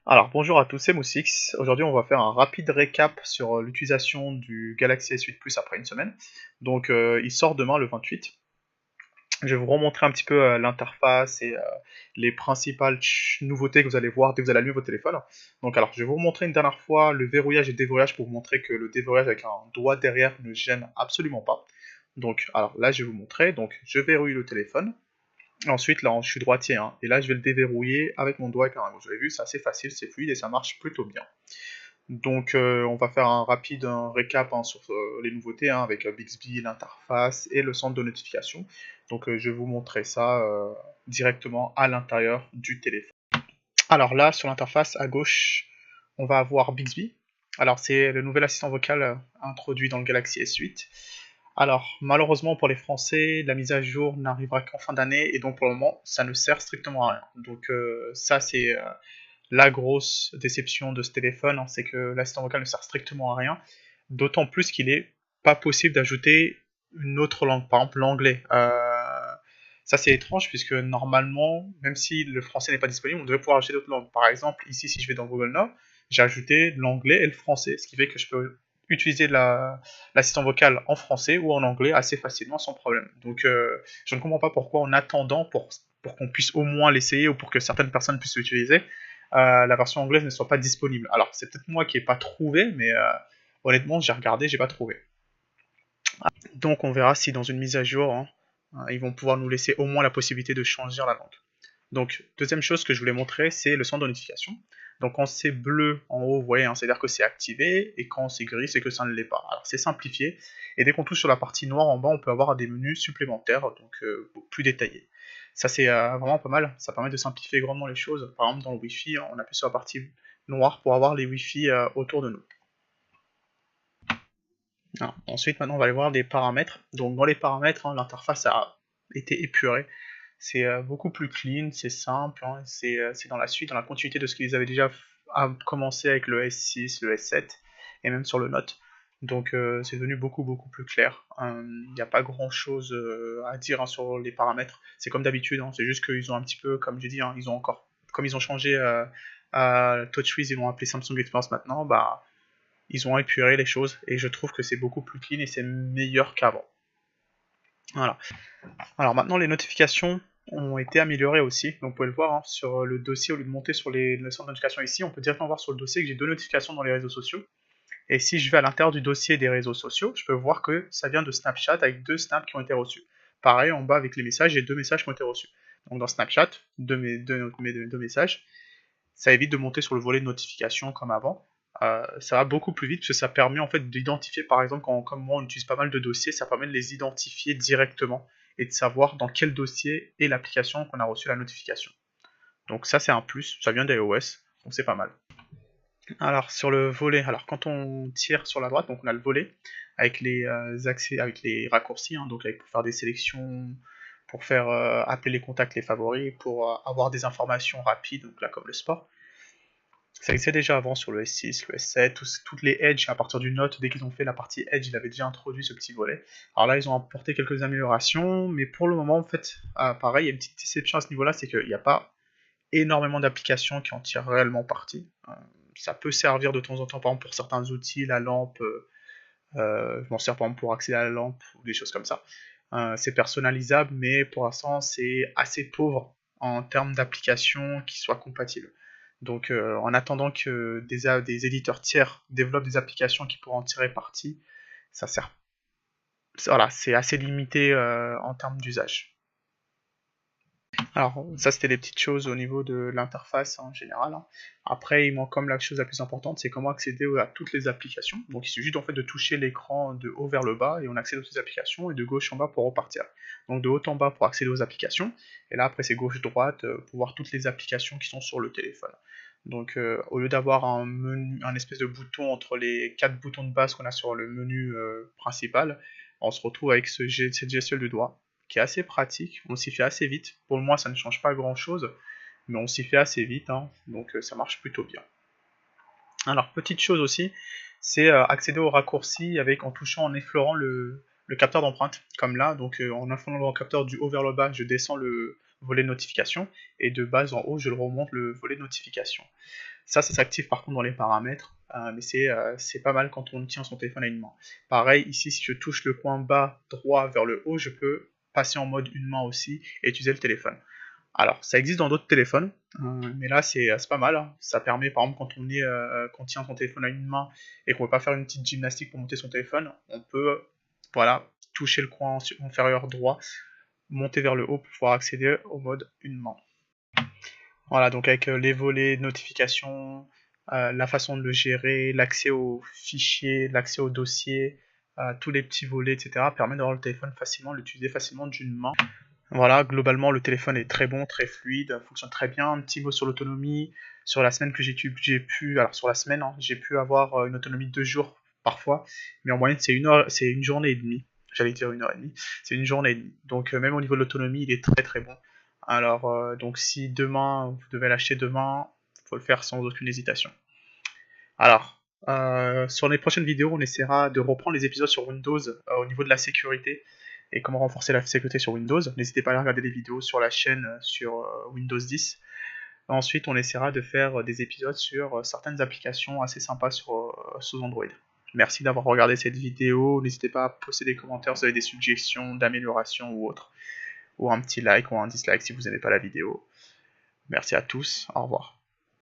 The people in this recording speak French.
Alors bonjour à tous, c'est Moussix. Aujourd'hui on va faire un rapide récap sur l'utilisation du Galaxy S8 Plus après une semaine. Donc il sort demain le 28. Je vais vous remontrer un petit peu l'interface et les principales nouveautés que vous allez voir dès que vous allez allumer votre téléphone. Donc alors je vais vous montrer une dernière fois le verrouillage et le déverrouillage pour vous montrer que le déverrouillage avec un doigt derrière ne gêne absolument pas. Donc alors là je vais vous montrer, donc je verrouille le téléphone. Ensuite, là, je suis droitier, hein, et là, je vais le déverrouiller avec mon doigt avec la main gauche. Vous avez vu, c'est assez facile, c'est fluide et ça marche plutôt bien. Donc, on va faire un rapide récap sur les nouveautés, hein, avec Bixby, l'interface et le centre de notification. Donc, je vais vous montrer ça directement à l'intérieur du téléphone. Alors là, sur l'interface à gauche, on va avoir Bixby. Alors, c'est le nouvel assistant vocal introduit dans le Galaxy S8. Alors, malheureusement pour les Français, la mise à jour n'arrivera qu'en fin d'année, et donc pour le moment, ça ne sert strictement à rien. Donc ça, c'est la grosse déception de ce téléphone, hein, c'est que l'assistant vocal ne sert strictement à rien, d'autant plus qu'il n'est pas possible d'ajouter une autre langue, par exemple l'anglais. Ça c'est étrange, puisque normalement, même si le français n'est pas disponible, on devrait pouvoir ajouter d'autres langues. Par exemple, ici, si je vais dans Google Now, j'ai ajouté l'anglais et le français, ce qui fait que je peux utiliser l'assistant vocal en français ou en anglais assez facilement sans problème. Donc je ne comprends pas pourquoi en attendant pour qu'on puisse au moins l'essayer ou pour que certaines personnes puissent l'utiliser, la version anglaise ne soit pas disponible. Alors c'est peut-être moi qui n'ai pas trouvé, mais honnêtement j'ai regardé, j'ai pas trouvé. Donc on verra si dans une mise à jour, hein, ils vont pouvoir nous laisser au moins la possibilité de changer la langue. Donc deuxième chose que je voulais montrer, c'est le centre de notification. Donc quand c'est bleu en haut, vous voyez, hein, c'est-à-dire que c'est activé, et quand c'est gris, c'est que ça ne l'est pas. Alors c'est simplifié, et dès qu'on touche sur la partie noire en bas, on peut avoir des menus supplémentaires, donc plus détaillés. Ça c'est vraiment pas mal, ça permet de simplifier grandement les choses. Par exemple dans le Wi-Fi, on appuie sur la partie noire pour avoir les Wi-Fi autour de nous. Alors, ensuite, maintenant on va aller voir des paramètres. Donc dans les paramètres, hein, l'interface a été épurée. C'est beaucoup plus clean, c'est simple, hein, c'est dans la suite, dans la continuité de ce qu'ils avaient déjà commencé avec le S6, le S7 et même sur le Note. Donc c'est devenu beaucoup plus clair. Il n'y a pas grand chose à dire, hein, sur les paramètres. C'est comme d'habitude, hein, c'est juste qu'ils ont un petit peu, comme j'ai dit, hein, ils ont encore, comme ils ont changé à TouchWiz, ils l'ont appelé Samsung Experience maintenant, bah ils ont épuré les choses et je trouve que c'est beaucoup plus clean et c'est meilleur qu'avant. Voilà. Alors maintenant les notifications ont été améliorées aussi, donc vous pouvez le voir, hein, sur le dossier, au lieu de monter sur le centre de notification ici, on peut directement voir sur le dossier que j'ai deux notifications dans les réseaux sociaux. Et si je vais à l'intérieur du dossier des réseaux sociaux, je peux voir que ça vient de Snapchat avec deux snaps qui ont été reçus. Pareil, en bas avec les messages, j'ai deux messages qui ont été reçus. Donc dans Snapchat, deux messages, ça évite de monter sur le volet de notification comme avant. Ça va beaucoup plus vite parce que ça permet en fait d'identifier, par exemple, comme moi on utilise pas mal de dossiers, ça permet de les identifier directement et de savoir dans quel dossier est l'application qu'on a reçu la notification. Donc ça c'est un plus, ça vient d'iOS, donc c'est pas mal. Alors sur le volet, alors quand on tire sur la droite, donc on a le volet avec les accès, avec les raccourcis, hein, donc pour faire des sélections, pour faire appeler les contacts, les favoris, pour avoir des informations rapides, donc là comme le sport. Ça existait déjà avant sur le S6, le S7, toutes les Edge, à partir du Note, dès qu'ils ont fait la partie Edge, ils avaient déjà introduit ce petit volet. Alors là, ils ont apporté quelques améliorations, mais pour le moment, en fait, pareil, il y a une petite déception à ce niveau-là, c'est qu'il n'y a pas énormément d'applications qui en tirent réellement parti. Ça peut servir de temps en temps, par exemple, pour certains outils, la lampe, je m'en sers par exemple pour accéder à la lampe, ou des choses comme ça. C'est personnalisable, mais pour l'instant, c'est assez pauvre en termes d'applications qui soient compatibles. Donc en attendant que des éditeurs tiers développent des applications qui pourront en tirer parti, ça sert. Voilà, c'est assez limité en termes d'usage. Alors ça c'était des petites choses au niveau de l'interface en général, hein. Après il manque comme la chose la plus importante, c'est comment accéder à toutes les applications. Donc il suffit en fait de toucher l'écran de haut vers le bas et on accède aux toutes les applications, et de gauche en bas pour repartir. Donc de haut en bas pour accéder aux applications, et là après c'est gauche-droite pour voir toutes les applications qui sont sur le téléphone. Donc au lieu d'avoir un espèce de bouton entre les 4 boutons de base qu'on a sur le menu principal, on se retrouve avec cette gestuelle du doigt, qui est assez pratique, on s'y fait assez vite. Pour le moins, ça ne change pas grand chose, mais on s'y fait assez vite, hein, donc ça marche plutôt bien. Alors, petite chose aussi, c'est accéder au raccourci en touchant, en effleurant le capteur d'empreinte, comme là. Donc en infleurant le capteur du haut vers le bas, je descends le volet de notification, et de bas en haut, je le remonte le volet de notification. Ça s'active par contre dans les paramètres, mais c'est pas mal quand on tient son téléphone à une main. Pareil, ici, si je touche le coin bas droit vers le haut, je peux passer en mode une main aussi et utiliser le téléphone. Alors, ça existe dans d'autres téléphones, mais là c'est pas mal, hein. Ça permet, par exemple, quand on tient son téléphone à une main et qu'on ne veut pas faire une petite gymnastique pour monter son téléphone, on peut, voilà, toucher le coin inférieur droit, monter vers le haut pour pouvoir accéder au mode une main. Voilà, donc avec les volets de notification, la façon de le gérer, l'accès aux fichiers, l'accès aux dossiers, tous les petits volets, etc., permet d'avoir le téléphone facilement, l'utiliser facilement d'une main. Voilà, globalement, le téléphone est très bon, très fluide, fonctionne très bien. Un petit mot sur l'autonomie. Sur la semaine que j'ai pu, alors sur la semaine, hein, j'ai pu avoir une autonomie de 2 jours parfois, mais en moyenne, c'est une journée et demie. J'allais dire 1 heure et demie, c'est une journée et demie. Donc, même au niveau de l'autonomie, il est très très bon. Alors, donc, si demain, vous devez l'acheter demain, il faut le faire sans aucune hésitation. Alors, sur les prochaines vidéos, on essaiera de reprendre les épisodes sur Windows au niveau de la sécurité et comment renforcer la sécurité sur Windows. N'hésitez pas à regarder les vidéos sur la chaîne sur Windows 10. Ensuite, on essaiera de faire des épisodes sur certaines applications assez sympas sous Android. Merci d'avoir regardé cette vidéo. N'hésitez pas à poster des commentaires si vous avez des suggestions d'amélioration ou autre, ou un petit like ou un dislike si vous n'aimez pas la vidéo. Merci à tous, au revoir.